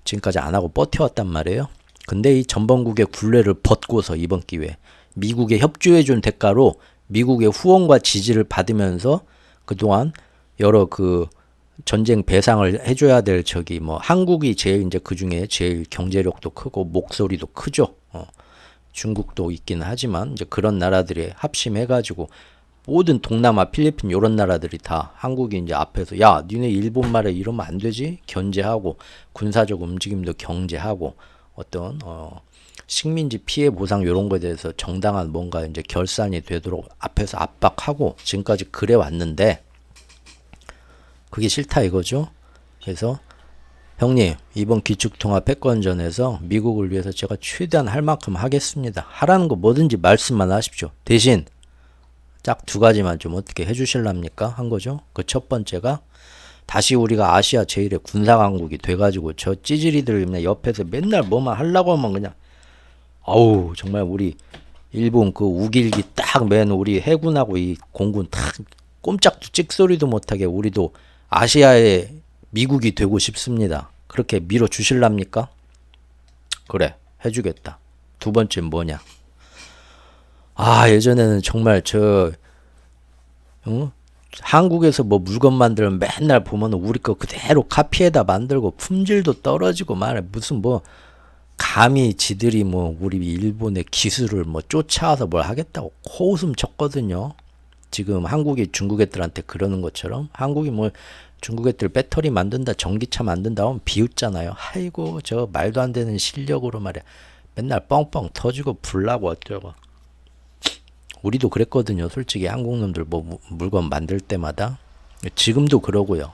지금까지 안 하고 버텨왔단 말이에요. 근데 이 전범국의 굴레를 벗고서 이번 기회에 미국에 협조해준 대가로 미국의 후원과 지지를 받으면서 그동안 여러 전쟁 배상을 해줘야 될 한국이 제일 이제 그 중에 제일 경제력도 크고 목소리도 크죠. 중국도 있긴 하지만 이제 그런 나라들이 합심해가지고 모든 동남아, 필리핀 이런 나라들이 다 한국이 이제 앞에서 야, 니네 일본 말에 이러면 안 되지? 견제하고 군사적 움직임도 경제하고 어떤 식민지 피해 보상 이런 거에 대해서 정당한 뭔가 이제 결산이 되도록 앞에서 압박하고 지금까지 그래 왔는데. 그게 싫다 이거죠. 그래서 형님 이번 기축통화 패권전에서 미국을 위해서 제가 최대한 할 만큼 하겠습니다. 하라는 거 뭐든지 말씀만 하십시오. 대신 딱 두 가지만 좀 어떻게 해주실랍니까? 한 거죠. 그 첫 번째가 다시 우리가 아시아 제일의 군사강국이 돼가지고 저 찌질이들 그냥 옆에서 맨날 뭐만 하려고 하면 그냥 아우 정말 우리 일본 그 우길기 딱 맨 우리 해군하고 이 공군 딱 꼼짝도 찍소리도 못하게 우리도 아시아의 미국이 되고 싶습니다. 그렇게 밀어주실랍니까? 그래 해주겠다. 두 번째는 뭐냐? 예전에는 정말 한국에서 뭐 물건 만들면 맨날 보면 우리 거 그대로 카피해다 만들고 품질도 떨어지고 말해. 무슨 뭐 감히 지들이 뭐 우리 일본의 기술을 뭐 쫓아와서 뭘 하겠다고 코웃음 쳤거든요. 지금 한국이 중국 애들한테 그러는 것처럼 한국이 뭐 중국 애들 배터리 만든다, 전기차 만든다 하면 비웃잖아요. 아이고 저 말도 안 되는 실력으로 말이야. 맨날 뻥뻥 터지고 불나고 어쩌고. 우리도 그랬거든요. 솔직히 한국 놈들 뭐 물건 만들 때마다. 지금도 그러고요.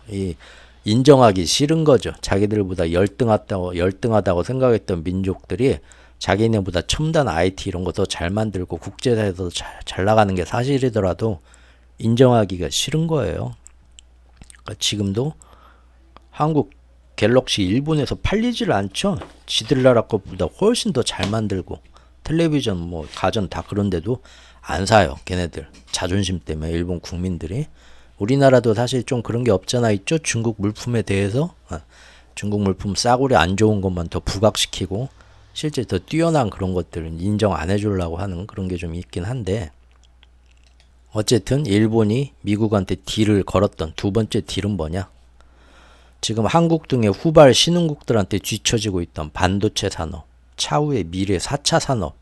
인정하기 싫은 거죠. 자기들보다 열등하다고 생각했던 민족들이 자기네보다 첨단 IT 이런 거 더 잘 만들고 국제사에서 잘 나가는 게 사실이더라도 인정하기가 싫은 거예요. 그러니까 지금도 한국 갤럭시 일본에서 팔리지를 않죠. 지들 나라 것보다 훨씬 더 잘 만들고 텔레비전 뭐 가전 다 그런데도 안 사요. 걔네들 자존심 때문에 일본 국민들이. 우리나라도 사실 좀 그런 게 없잖아 있죠. 중국 물품에 대해서 중국 물품 싸구려 안 좋은 것만 더 부각시키고 실제 더 뛰어난 그런 것들은 인정 안 해주려고 하는 그런 게 좀 있긴 한데, 어쨌든 일본이 미국한테 딜을 걸었던 두 번째 딜은 뭐냐? 지금 한국 등의 후발 신흥국들한테 뒤처지고 있던 반도체 산업, 차후의 미래 4차 산업,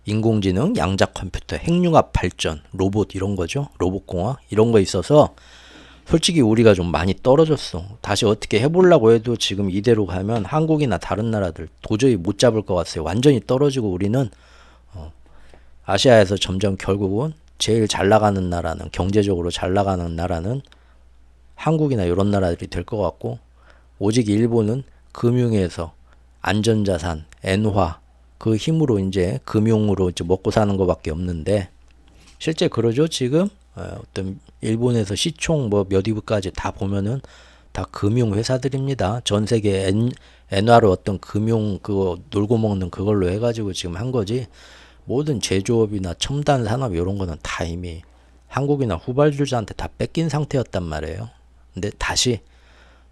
인공지능, 양자 컴퓨터, 핵융합 발전, 로봇 이런 거죠. 로봇공학 이런 거 있어서 솔직히 우리가 좀 많이 떨어졌어. 다시 어떻게 해보려고 해도 지금 이대로 가면 한국이나 다른 나라들 도저히 못 잡을 것 같아요. 완전히 떨어지고 우리는 아시아에서 점점 결국은 제일 잘 나가는 나라는, 경제적으로 잘 나가는 나라는 한국이나 이런 나라들이 될 것 같고, 오직 일본은 금융에서 안전자산, 엔화 그 힘으로 이제 금융으로 이제 먹고 사는 것밖에 없는데, 실제 그러죠. 지금 어떤 일본에서 시총 뭐 몇 위까지 다 보면은 다 금융 회사들입니다. 전 세계 엔화로 어떤 금융 그거 놀고 먹는 그걸로 해가지고 지금 한 거지. 모든 제조업이나 첨단 산업 이런 거는 다 이미 한국이나 후발주자한테 다 뺏긴 상태였단 말이에요. 근데 다시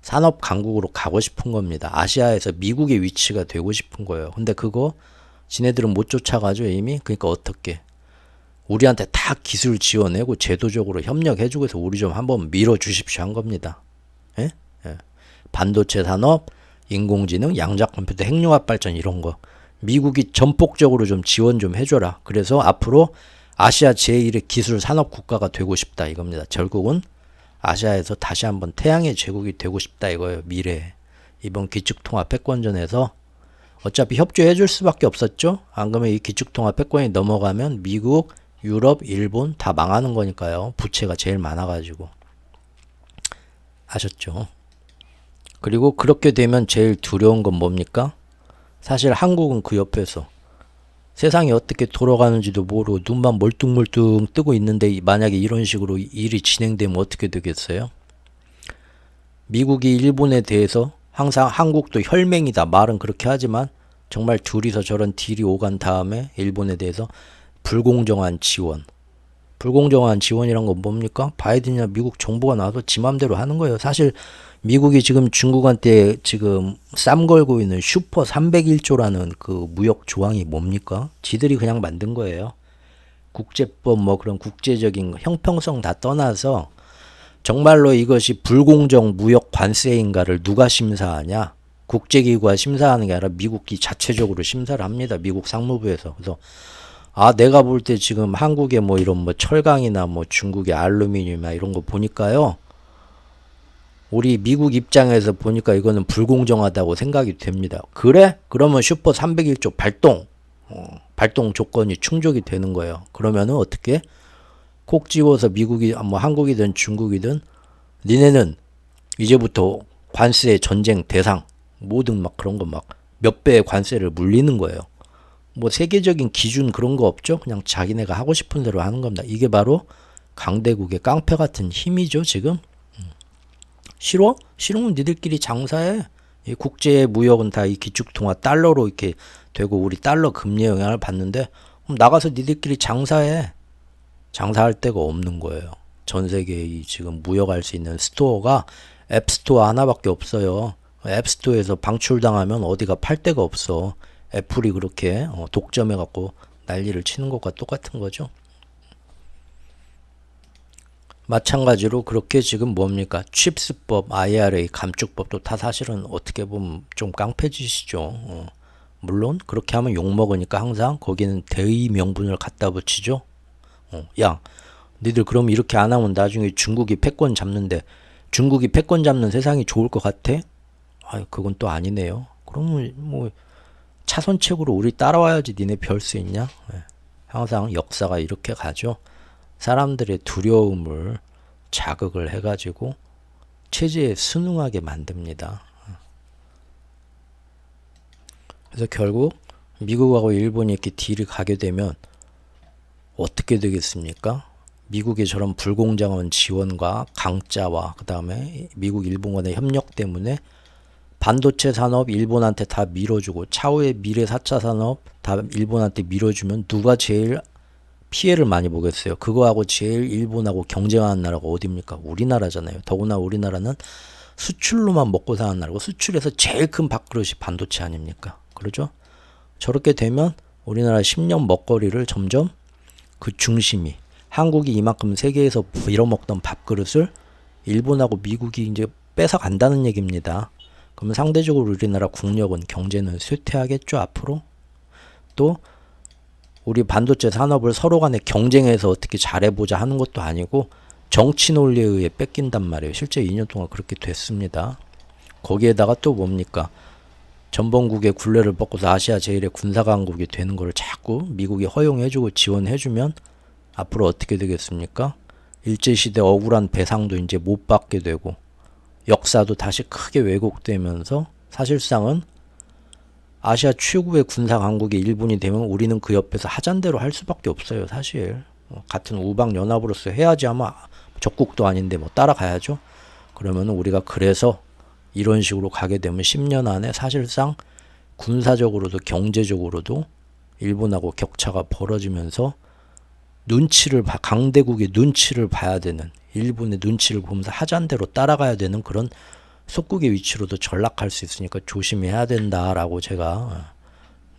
산업 강국으로 가고 싶은 겁니다. 아시아에서 미국의 위치가 되고 싶은 거예요. 근데 그거 지네들은 못 쫓아가죠 이미. 그러니까 어떻게 우리한테 다 기술 지원하고 제도적으로 협력해주고 해서 우리 좀 한번 밀어주십시오 한 겁니다. 예? 예. 반도체 산업, 인공지능, 양자 컴퓨터, 핵융합 발전 이런 거 미국이 전폭적으로 좀 지원 좀 해줘라. 그래서 앞으로 아시아 제1의 기술 산업 국가가 되고 싶다 이겁니다. 결국은 아시아에서 다시 한번 태양의 제국이 되고 싶다 이거예요. 미래에. 이번 기축통합 패권전에서 어차피 협조해 줄 수밖에 없었죠. 안 그러면 이 기축통합 패권이 넘어가면 미국, 유럽, 일본 다 망하는 거니까요. 부채가 제일 많아가지고. 아셨죠? 그리고 그렇게 되면 제일 두려운 건 뭡니까? 사실 한국은 그 옆에서 세상이 어떻게 돌아가는지도 모르고 눈만 멀뚱멀뚱 뜨고 있는데, 만약에 이런 식으로 일이 진행되면 어떻게 되겠어요? 미국이 일본에 대해서 항상 한국도 혈맹이다 말은 그렇게 하지만 정말 둘이서 저런 딜이 오간 다음에 일본에 대해서 불공정한 지원이란 건 뭡니까? 바이든이나 미국 정부가 나와서 지 맘대로 하는 거예요. 사실 미국이 지금 중국한테 지금 쌈 걸고 있는 슈퍼 301조라는 그 무역 조항이 뭡니까? 지들이 그냥 만든 거예요. 국제법 뭐 그런 국제적인 형평성 다 떠나서 정말로 이것이 불공정 무역 관세인가를 누가 심사하냐? 국제기구가 심사하는 게 아니라 미국이 자체적으로 심사를 합니다. 미국 상무부에서. 그래서 내가 볼 때 지금 한국의 뭐 이런 뭐 철강이나 뭐 중국의 알루미늄이나 이런 거 보니까요. 우리 미국 입장에서 보니까 이거는 불공정하다고 생각이 됩니다. 그래? 그러면 슈퍼 301조 발동 조건이 충족이 되는 거예요. 그러면은 어떻게? 콕 집어서 미국이 뭐 한국이든 중국이든 니네는 이제부터 관세 전쟁 대상 모든 막 그런 거 막 몇 배의 관세를 물리는 거예요. 뭐 세계적인 기준 그런 거 없죠. 그냥 자기네가 하고 싶은 대로 하는 겁니다. 이게 바로 강대국의 깡패 같은 힘이죠 지금. 싫어? 싫으면 니들끼리 장사해. 이 국제 무역은 다 이 기축통화 달러로 이렇게 되고 우리 달러 금리 영향을 받는데, 그럼 나가서 니들끼리 장사해. 장사할 데가 없는 거예요. 전 세계에 지금 무역할 수 있는 스토어가 앱스토어 하나밖에 없어요. 앱스토어에서 방출당하면 어디가 팔 데가 없어. 애플이 그렇게 독점해갖고 난리를 치는 것과 똑같은 거죠. 마찬가지로 그렇게 지금 뭡니까? 칩스법, IRA, 감축법도 다 사실은 어떻게 보면 좀 깡패짓이죠. 물론 그렇게 하면 욕먹으니까 항상 거기는 대의 명분을 갖다 붙이죠. 야, 니들 그럼 이렇게 안 하면 나중에 중국이 패권 잡는데 중국이 패권 잡는 세상이 좋을 것 같아? 아, 그건 또 아니네요. 그러면 뭐 차선책으로 우리 따라와야지 니네 별 수 있냐? 예. 항상 역사가 이렇게 가죠. 사람들의 두려움을 자극을 해가지고 체제에 순응하게 만듭니다. 그래서 결국 미국하고 일본이 이렇게 딜이 가게 되면 어떻게 되겠습니까? 미국의 저런 불공정한 지원과 강짜와 그 다음에 미국 일본 간의 협력 때문에 반도체 산업 일본한테 다 밀어주고 차후의 미래 4차 산업 다 일본한테 밀어주면 누가 제일 피해를 많이 보겠어요. 그거하고 제일 일본하고 경쟁하는 나라가 어디입니까? 우리나라잖아요. 더구나 우리나라는 수출로만 먹고 사는 나라고 수출에서 제일 큰 밥그릇이 반도체 아닙니까? 그러죠? 저렇게 되면 우리나라 10년 먹거리를 점점 그 중심이 한국이 이만큼 세계에서 빌어먹던 밥그릇을 일본하고 미국이 이제 뺏어간다는 얘기입니다. 그러면 상대적으로 우리나라 국력은 경제는 쇠퇴하겠죠 앞으로. 또 우리 반도체 산업을 서로 간에 경쟁해서 어떻게 잘해보자 하는 것도 아니고 정치 논리에 의해 뺏긴단 말이에요. 실제 2년 동안 그렇게 됐습니다. 거기에다가 또 뭡니까? 전범국의 굴레를 뻗고서 아시아 제일의 군사강국이 되는 거를 자꾸 미국이 허용해주고 지원해주면 앞으로 어떻게 되겠습니까? 일제시대 억울한 배상도 이제 못 받게 되고 역사도 다시 크게 왜곡되면서 사실상은 아시아 최고의 군사 강국이 일본이 되면 우리는 그 옆에서 하잔대로 할 수밖에 없어요. 사실 같은 우방 연합으로서 해야지 아마 적국도 아닌데 뭐 따라가야죠. 그러면 우리가 그래서 이런 식으로 가게 되면 10년 안에 사실상 군사적으로도 경제적으로도 일본하고 격차가 벌어지면서 강대국의 눈치를 봐야 되는 일본의 눈치를 보면서 하잔대로 따라가야 되는 그런 속국의 위치로도 전락할 수 있으니까 조심해야 된다라고 제가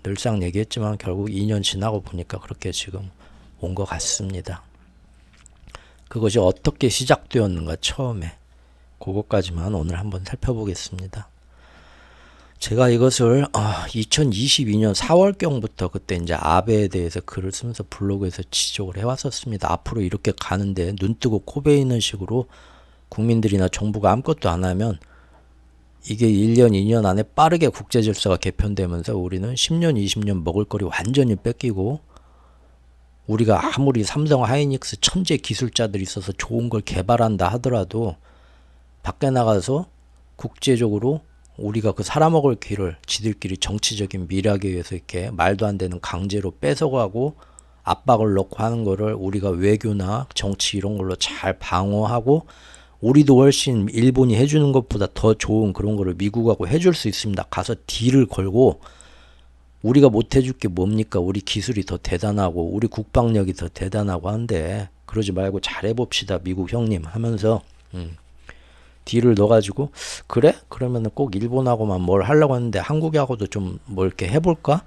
늘상 얘기했지만 결국 2년 지나고 보니까 그렇게 지금 온 것 같습니다. 그것이 어떻게 시작되었는가 처음에 그것까지만 오늘 한번 살펴보겠습니다. 제가 이것을 2022년 4월경부터 그때 이제 아베에 대해서 글을 쓰면서 블로그에서 지적을 해왔었습니다. 앞으로 이렇게 가는데 눈 뜨고 코 베이는 식으로 국민들이나 정부가 아무것도 안 하면 이게 1년, 2년 안에 빠르게 국제 질서가 개편되면서 우리는 10년, 20년 먹을 거리 완전히 뺏기고 우리가 아무리 삼성, 하이닉스 천재 기술자들이 있어서 좋은 걸 개발한다 하더라도 밖에 나가서 국제적으로 우리가 그 살아먹을 길을 지들끼리 정치적인 미락에 의해서 이렇게 말도 안 되는 강제로 뺏어가고 압박을 넣고 하는 거를 우리가 외교나 정치 이런 걸로 잘 방어하고 우리도 훨씬 일본이 해주는 것보다 더 좋은 그런 거를 미국하고 해줄 수 있습니다. 가서 딜을 걸고 우리가 못 해줄 게 뭡니까? 우리 기술이 더 대단하고 우리 국방력이 더 대단하고 한데 그러지 말고 잘해봅시다 미국 형님 하면서 딜을 넣어가지고 그래? 그러면은 꼭 일본하고만 뭘 하려고 했는데 한국하고도 좀 뭐 이렇게 해볼까?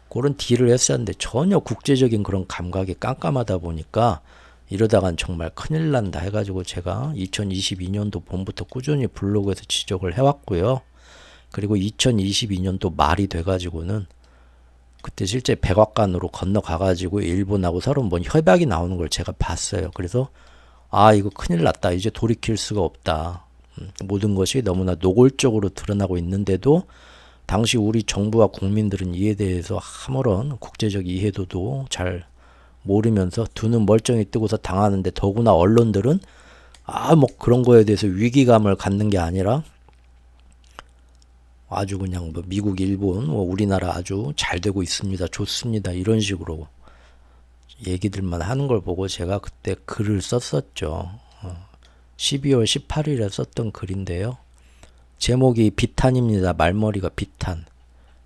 그런 딜을 했어야 하는데 전혀 국제적인 그런 감각이 깜깜하다 보니까 이러다간 정말 큰일 난다 해가지고 제가 2022년도 봄부터 꾸준히 블로그에서 지적을 해왔고요. 그리고 2022년도 말이 돼가지고는 그때 실제 백악관으로 건너가가지고 일본하고 서로 뭐 협약이 나오는 걸 제가 봤어요. 그래서 이거 큰일 났다. 이제 돌이킬 수가 없다. 모든 것이 너무나 노골적으로 드러나고 있는데도 당시 우리 정부와 국민들은 이에 대해서 아무런 국제적 이해도도 잘 모르면서 두 눈 멀쩡히 뜨고서 당하는데 더구나 언론들은 뭐 그런 거에 대해서 위기감을 갖는 게 아니라 아주 그냥 뭐 미국, 일본, 우리나라 아주 잘 되고 있습니다. 좋습니다. 이런 식으로 얘기들만 하는 걸 보고 제가 그때 글을 썼었죠. 12월 18일에 썼던 글인데요. 제목이 비탄입니다. 말머리가 비탄.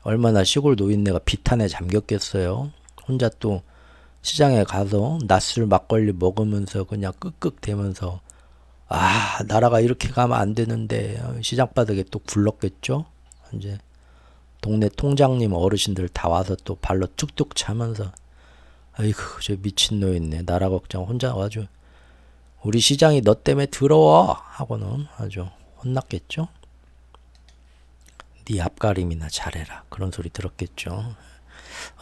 얼마나 시골 노인네가 비탄에 잠겼겠어요. 혼자 또 시장에 가서 낮술 막걸리 먹으면서 그냥 끄끄대면서 나라가 이렇게 가면 안 되는데 시장 바닥에 또 굴렀겠죠. 이제 동네 통장님 어르신들 다 와서 또 발로 툭툭 차면서 아이고 저 미친놈 있네. 나라 걱정 혼자 아주 우리 시장이 너 때문에 더러워 하고는 아주 혼났겠죠. 네 앞가림이나 잘해라 그런 소리 들었겠죠.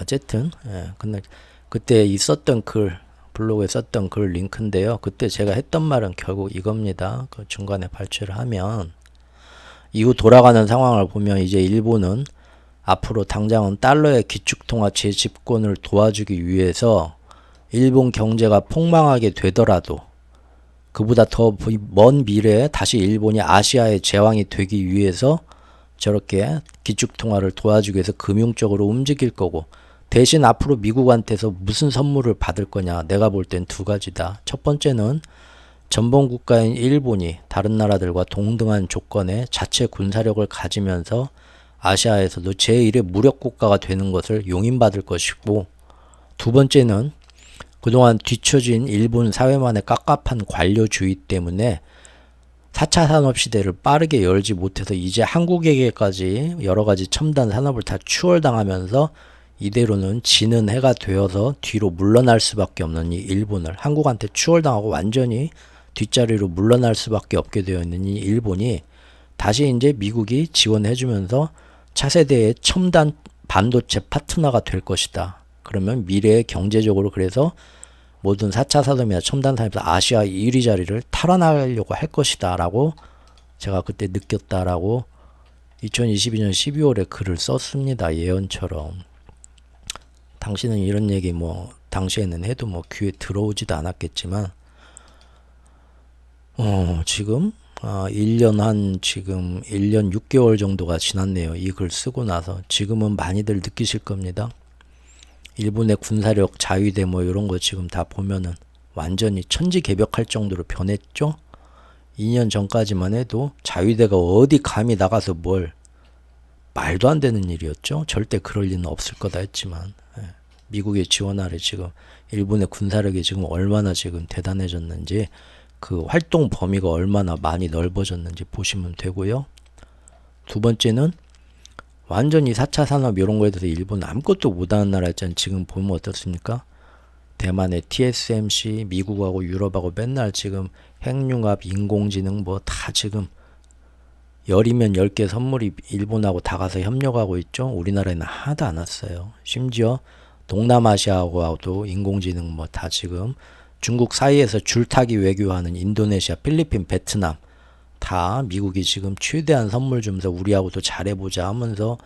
어쨌든 근데 그때 있었던 글 블로그에 썼던 글 링크인데요. 그때 제가 했던 말은 결국 이겁니다. 그 중간에 발췌를 하면 이후 돌아가는 상황을 보면 이제 일본은 앞으로 당장은 달러의 기축통화 재집권을 도와주기 위해서 일본 경제가 폭망하게 되더라도 그보다 더 먼 미래에 다시 일본이 아시아의 제왕이 되기 위해서 저렇게 기축통화를 도와주기 위해서 금융적으로 움직일 거고 대신 앞으로 미국한테서 무슨 선물을 받을 거냐 내가 볼 땐 두 가지다. 첫 번째는 전범국가인 일본이 다른 나라들과 동등한 조건의 자체 군사력을 가지면서 아시아에서도 제1의 무력국가가 되는 것을 용인받을 것이고 두 번째는 그동안 뒤처진 일본 사회만의 깝깝한 관료주의 때문에 4차 산업시대를 빠르게 열지 못해서 이제 한국에게까지 여러가지 첨단 산업을 다 추월당하면서 이대로는 지는 해가 되어서 뒤로 물러날 수밖에 없는 이 일본을 한국한테 추월당하고 완전히 뒷자리로 물러날 수밖에 없게 되어 있는 이 일본이 다시 이제 미국이 지원해주면서 차세대의 첨단 반도체 파트너가 될 것이다. 그러면 미래에 경제적으로 그래서 모든 4차 산업이나 첨단 산업에서 아시아 1위 자리를 탈환하려고 할 것이다 라고 제가 그때 느꼈다라고 2022년 12월에 글을 썼습니다. 예언처럼. 당신은 이런 얘기 뭐 당시에는 해도 뭐 귀에 들어오지도 않았겠지만 지금 1년 6개월 정도가 지났네요. 이 글 쓰고 나서 지금은 많이들 느끼실 겁니다. 일본의 군사력 자위대 뭐 이런 거 지금 다 보면은 완전히 천지개벽할 정도로 변했죠. 2년 전까지만 해도 자위대가 어디 감히 나가서 뭘 말도 안 되는 일이었죠. 절대 그럴 리는 없을 거다 했지만 미국의 지원 아래 지금 일본의 군사력이 지금 얼마나 지금 대단해졌는지 그 활동 범위가 얼마나 많이 넓어졌는지 보시면 되고요. 두 번째는 완전히 4차 산업 이런 거에 대해서 일본은 아무것도 못하는 나라였잖아요. 지금 보면 어떻습니까? 대만의 TSMC, 미국하고 유럽하고 맨날 지금 핵융합, 인공지능 뭐 다 지금 10이면 10개 선물이 일본하고 다 가서 협력하고 있죠. 우리나라에는 하나도 안 왔어요. 심지어 동남아시아하고도 인공지능 뭐 다 지금 중국 사이에서 줄타기 외교하는 인도네시아, 필리핀, 베트남 다 미국이 지금 최대한 선물 주면서 우리하고도 잘해보자 하면서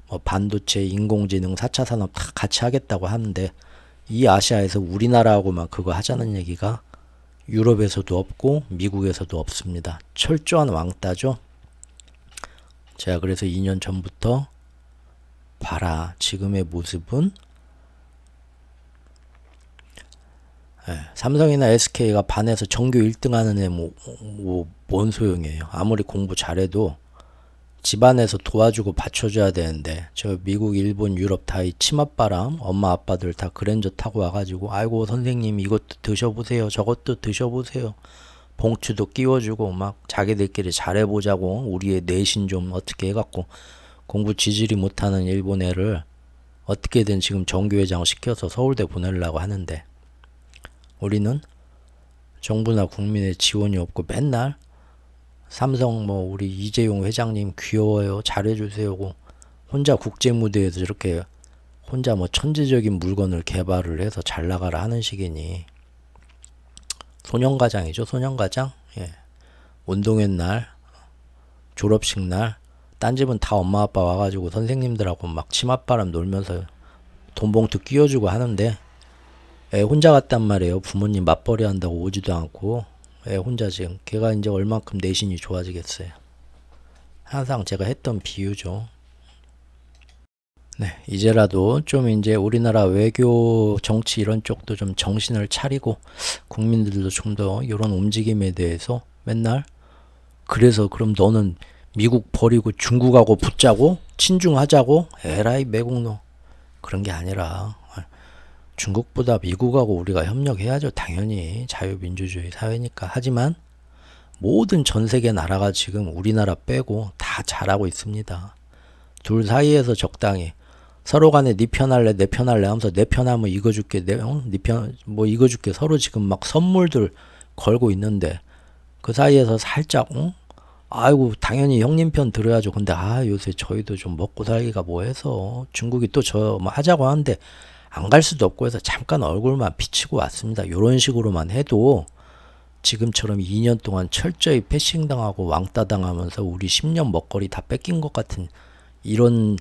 뭐 반도체, 인공지능, 4차 산업 다 같이 하겠다고 하는데 이 아시아에서 우리나라하고만 그거 하자는 얘기가 유럽에서도 없고 미국에서도 없습니다. 철저한 왕따죠. 제가 그래서 2년 전부터 봐라 지금의 모습은 삼성이나 SK가 반에서 전교 1등 하는 애 뭔 소용이에요. 아무리 공부 잘해도 집안에서 도와주고 받쳐줘야 되는데 저 미국, 일본, 유럽 다 이 치맛바람 엄마 아빠들 다 그랜저 타고 와가지고 아이고 선생님 이것도 드셔보세요 저것도 드셔보세요 봉투도 끼워주고 막 자기들끼리 잘해보자고 우리의 내신 좀 어떻게 해갖고 공부 지질이 못하는 일본 애를 어떻게든 지금 정교회장 시켜서 서울대 보내려고 하는데 우리는 정부나 국민의 지원이 없고 맨날 삼성 뭐 우리 이재용 회장님 귀여워요 잘해주세요 혼자 국제무대에서 저렇게 혼자 뭐 천재적인 물건을 개발을 해서 잘 나가라 하는 식이니 소년가장이죠. 소년가장. 운동회 날 졸업식 날 딴 집은 다 엄마 아빠 와가지고 선생님들하고 막 치맛바람 놀면서 돈봉투 끼워주고 하는데 애 혼자 갔단 말이에요. 부모님 맞벌이 한다고 오지도 않고 애 혼자 지금 걔가 이제 얼만큼 내신이 좋아지겠어요. 항상 제가 했던 비유죠. 네, 이제라도 좀 이제 우리나라 외교 정치 이런 쪽도 좀 정신을 차리고 국민들도 좀 더 이런 움직임에 대해서 맨날 그래서 그럼 너는 미국 버리고 중국하고 붙자고 친중하자고 에라이 매국노 그런 게 아니라 중국보다 미국하고 우리가 협력해야죠. 당연히 자유민주주의 사회니까. 하지만 모든 전 세계 나라가 지금 우리나라 빼고 다 잘하고 있습니다. 둘 사이에서 적당히 서로 간에 네 편할래 내 편할래 하면서 내 편하면 이거 줄게 네 편 뭐 이거 줄게 서로 지금 막 선물들 걸고 있는데 그 사이에서 살짝 아이고 당연히 형님 편 들어야죠. 근데 요새 저희도 좀 먹고 살기가 뭐해서 중국이 또 저 뭐 하자고 하는데 안 갈 수도 없고 해서 잠깐 얼굴만 비치고 왔습니다. 요런 식으로만 해도 지금처럼 2년 동안 철저히 패싱당하고 왕따 당하면서 우리 10년 먹거리 다 뺏긴 것 같은 이런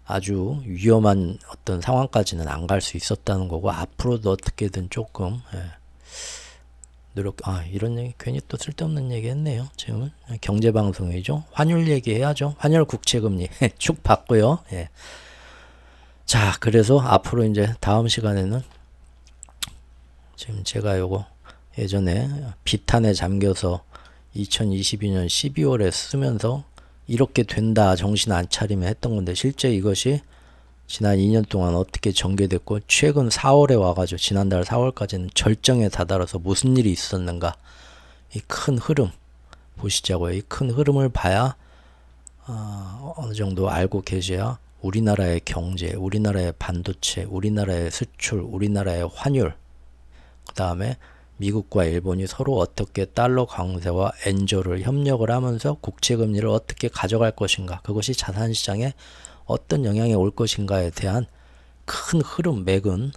아주 위험한 어떤 상황까지는 안 갈 수 있었다는 거고 앞으로도 어떻게든 조금 노력 이런 얘기 괜히 또 쓸데없는 얘기 했네요. 지금은 경제방송이죠. 환율 얘기해야죠. 환율 국채금리 쭉 봤고요. 예. 자 그래서 앞으로 이제 다음 시간에는 지금 제가 요거 예전에 비탄에 잠겨서 2022년 12월에 쓰면서 이렇게 된다 정신 안 차리면 했던 건데 실제 이것이 지난 2년 동안 어떻게 전개됐고 최근 4월에 와가지고 지난달 4월까지는 절정에 다다라서 무슨 일이 있었는가 이 큰 흐름 보시자고요. 이 큰 흐름을 봐야 어느 정도 알고 계셔야 우리나라의 경제, 우리나라의 반도체, 우리나라의 수출, 우리나라의 환율 그 다음에 미국과 일본이 서로 어떻게 달러 강세와 엔저를 협력을 하면서 국채금리를 어떻게 가져갈 것인가 그것이 자산시장에 어떤 영향이 올 것인가에 대한 큰 흐름 맥은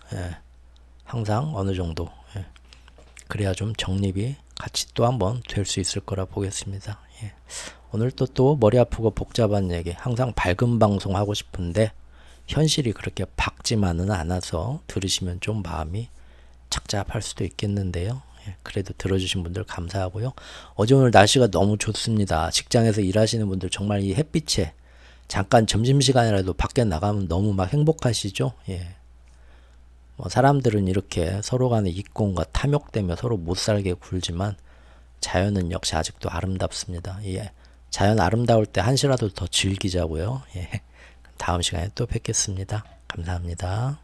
항상 어느 정도 그래야 좀 정립이 같이 또 한번 될 수 있을 거라 보겠습니다. 오늘 또 머리 아프고 복잡한 얘기 항상 밝은 방송 하고 싶은데 현실이 그렇게 밝지만은 않아서 들으시면 좀 마음이 착잡할 수도 있겠는데요. 그래도 들어주신 분들 감사하고요. 어제 오늘 날씨가 너무 좋습니다. 직장에서 일하시는 분들 정말 이 햇빛에 잠깐 점심시간이라도 밖에 나가면 너무 막 행복하시죠? 뭐 사람들은 이렇게 서로 간에 이권과 탐욕되며 서로 못살게 굴지만 자연은 역시 아직도 아름답습니다. 자연 아름다울 때 한시라도 더 즐기자고요. 다음 시간에 또 뵙겠습니다. 감사합니다.